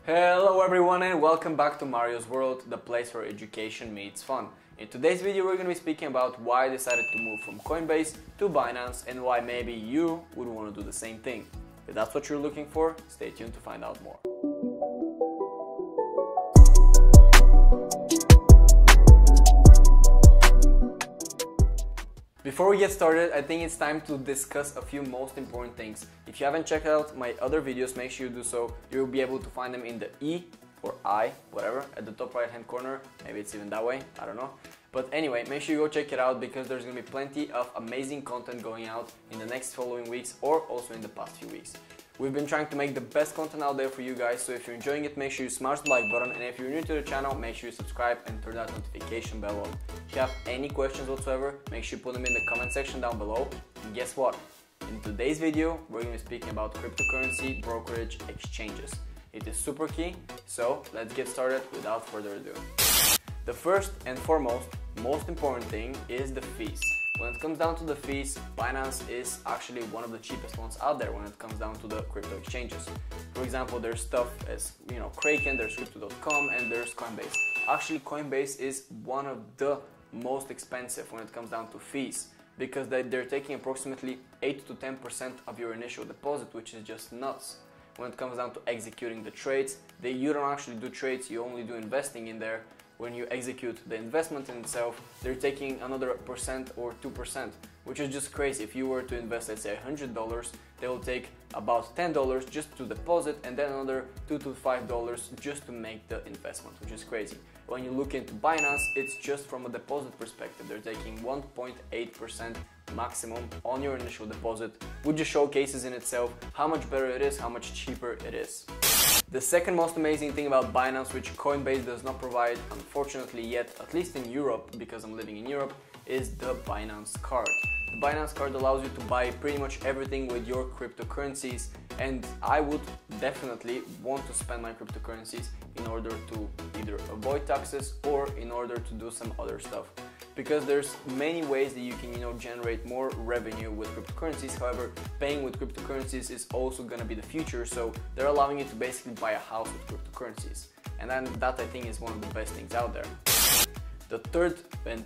Hello everyone and welcome back to Mario's World, the place where education meets fun. In today's video we're going to be speaking about why I decided to move from Coinbase to Binance and why maybe you would want to do the same thing. If that's what you're looking for, stay tuned to find out more. Before we get started, I think it's time to discuss a few most important things. If you haven't checked out my other videos, make sure you do so. You'll be able to find them in the E or I, whatever, at the top right hand corner. Maybe it's even that way, I don't know. But anyway, make sure you go check it out because there's going to be plenty of amazing content going out in the next following weeks or also in the past few weeks. We've been trying to make the best content out there for you guys, so if you're enjoying it, make sure you smash the like button, and if you're new to the channel, make sure you subscribe and turn that notification bell on. If you have any questions whatsoever, make sure you put them in the comment section down below. And guess what? In today's video, we're going to be speaking about cryptocurrency brokerage exchanges. It is super key, so let's get started without further ado. The first and foremost, most important thing is the fees. When it comes down to the fees, Binance is actually one of the cheapest ones out there when it comes down to the crypto exchanges. For example, there's stuff as, Kraken, there's crypto.com, and there's Coinbase. Actually, Coinbase is one of the most expensive when it comes down to fees because they're taking approximately 8 to 10% of your initial deposit, which is just nuts. When it comes down to executing the trades, you don't actually do trades, you only do investing in there. When you execute the investment in itself, they're taking another % or 2%, which is just crazy. If you were to invest, let's say $100, they will take about $10 just to deposit and then another $2 to $5 just to make the investment, which is crazy. When you look into Binance, it's just from a deposit perspective. They're taking 1.8% maximum on your initial deposit, which just showcases in itself how much better it is, how much cheaper it is. The second most amazing thing about Binance, which Coinbase does not provide, unfortunately yet, at least in Europe, because I'm living in Europe, is the Binance Card. The Binance Card allows you to buy pretty much everything with your cryptocurrencies, and I would definitely want to spend my cryptocurrencies in order to either avoid taxes or in order to do some other stuff. Because there's many ways that you can generate more revenue with cryptocurrencies. However, paying with cryptocurrencies is also going to be the future, so they're allowing you to basically buy a house with cryptocurrencies, and then that I think is one of the best things out there. The third and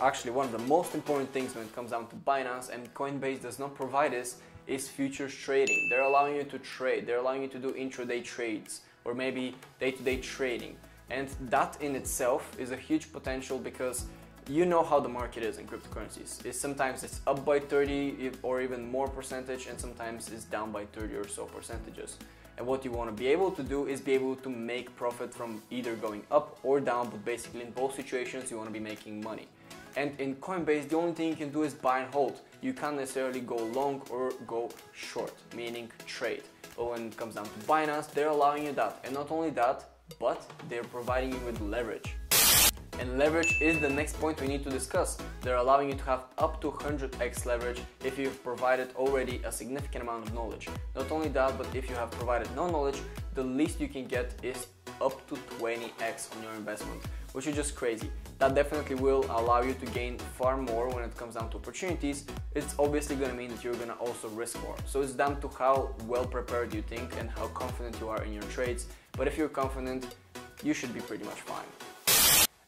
actually one of the most important things when it comes down to Binance, and Coinbase does not provide this, is futures trading. They're allowing you to trade, they're allowing you to do intraday trades or maybe day-to-day trading, and that in itself is a huge potential because you know how the market is in cryptocurrencies. Sometimes it's up by 30 or even more percentage, and sometimes it's down by 30 or so percentages. And what you want to be able to do is be able to make profit from either going up or down, but basically in both situations you want to be making money. And in Coinbase, the only thing you can do is buy and hold. You can't necessarily go long or go short, meaning trade. But when it comes down to Binance, they're allowing you that. And not only that, but they're providing you with leverage. And leverage is the next point we need to discuss. They're allowing you to have up to 100x leverage if you've provided already a significant amount of knowledge. Not only that, but if you have provided no knowledge, the least you can get is up to 20x on your investment, which is just crazy. That definitely will allow you to gain far more when it comes down to opportunities. It's obviously going to mean that you're going to also risk more. So it's down to how well prepared you think and how confident you are in your trades. But if you're confident, you should be pretty much fine.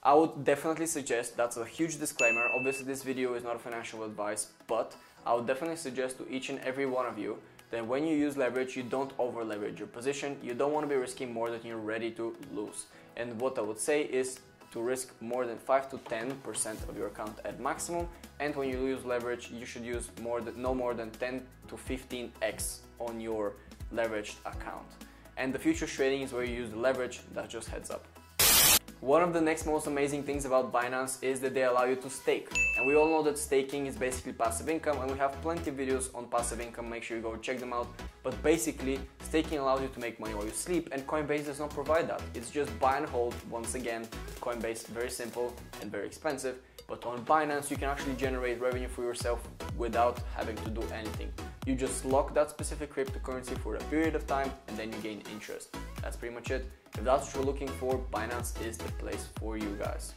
I would definitely suggest, that's a huge disclaimer, obviously this video is not a financial advice, but I would definitely suggest to each and every one of you that when you use leverage, you don't over leverage your position. You don't want to be risking more than you're ready to lose. And what I would say is to risk more than 5 to 10% of your account at maximum, and when you use leverage, you should use no more than 10 to 15x on your leveraged account. And the futures trading is where you use the leverage, that's just heads up. One of the next most amazing things about Binance is that they allow you to stake. And we all know that staking is basically passive income, and we have plenty of videos on passive income, make sure you go check them out. But basically, staking allows you to make money while you sleep, and Coinbase does not provide that. It's just buy and hold. Once again, Coinbase, very simple and very expensive. But on Binance, you can actually generate revenue for yourself without having to do anything. You just lock that specific cryptocurrency for a period of time and then you gain interest. That's pretty much it. If that's what you're looking for, Binance is the place for you guys.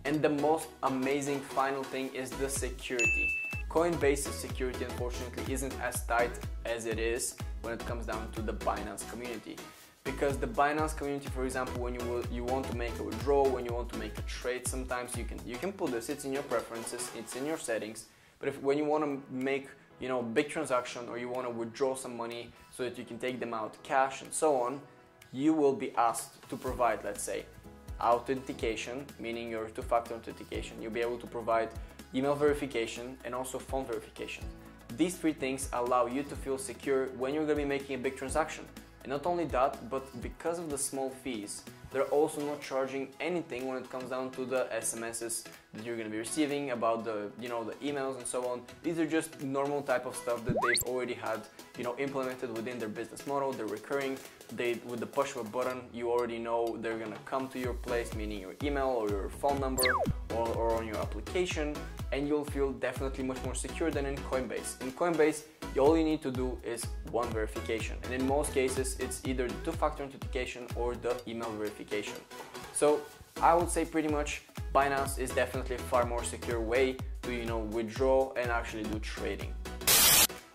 And the most amazing final thing is the security. Coinbase's security unfortunately isn't as tight as it is when it comes down to the Binance community. because the Binance community, for example, when you want to make a withdrawal, when you want to make a trade, sometimes you can put this. It's in your preferences, it's in your settings. But when you want to make big transaction, or you want to withdraw some money so that you can take them out cash and so on, you will be asked to provide, let's say, authentication, meaning your two-factor authentication. You'll be able to provide email verification and also phone verification. These three things allow you to feel secure when you're going to be making a big transaction. And not only that, but because of the small fees, they're also not charging anything when it comes down to the SMSs that you're going to be receiving about the the emails and so on. These are just normal type of stuff that they've already had implemented within their business model. They're recurring. With the push of a button, you already know they're going to come to your place, meaning your email or your phone number or on your application, and you'll feel definitely much more secure than in Coinbase. In Coinbase, all you need to do is one verification, and in most cases it's either the two-factor authentication or the email verification. So I would say pretty much Binance is definitely a far more secure way to withdraw and actually do trading.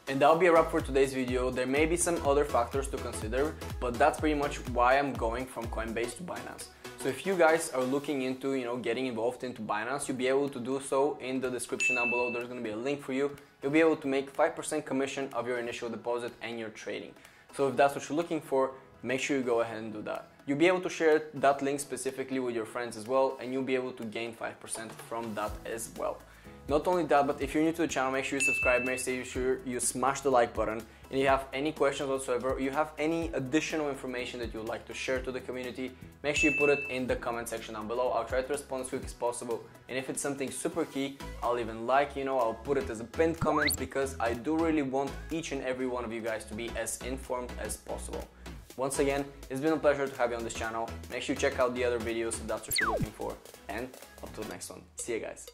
And that'll be a wrap for today's video. There may be some other factors to consider, but that's pretty much why I'm going from Coinbase to Binance. So if you guys are looking into getting involved into Binance, you'll be able to do so in the description down below. There's going to be a link for you. You'll be able to make 5% commission of your initial deposit and your trading. So if that's what you're looking for, make sure you go ahead and do that. You'll be able to share that link specifically with your friends as well, and you'll be able to gain 5% from that as well. Not only that, but if you're new to the channel, make sure you subscribe, make sure you smash the like button. And if you have any questions whatsoever, or you have any additional information that you would like to share to the community, make sure you put it in the comment section down below. I'll try to respond as quick as possible. And if it's something super key, I'll even I'll put it as a pinned comment, because I do really want each and every one of you guys to be as informed as possible. Once again, it's been a pleasure to have you on this channel. Make sure you check out the other videos if that's what you're looking for. And up to the next one. See you guys.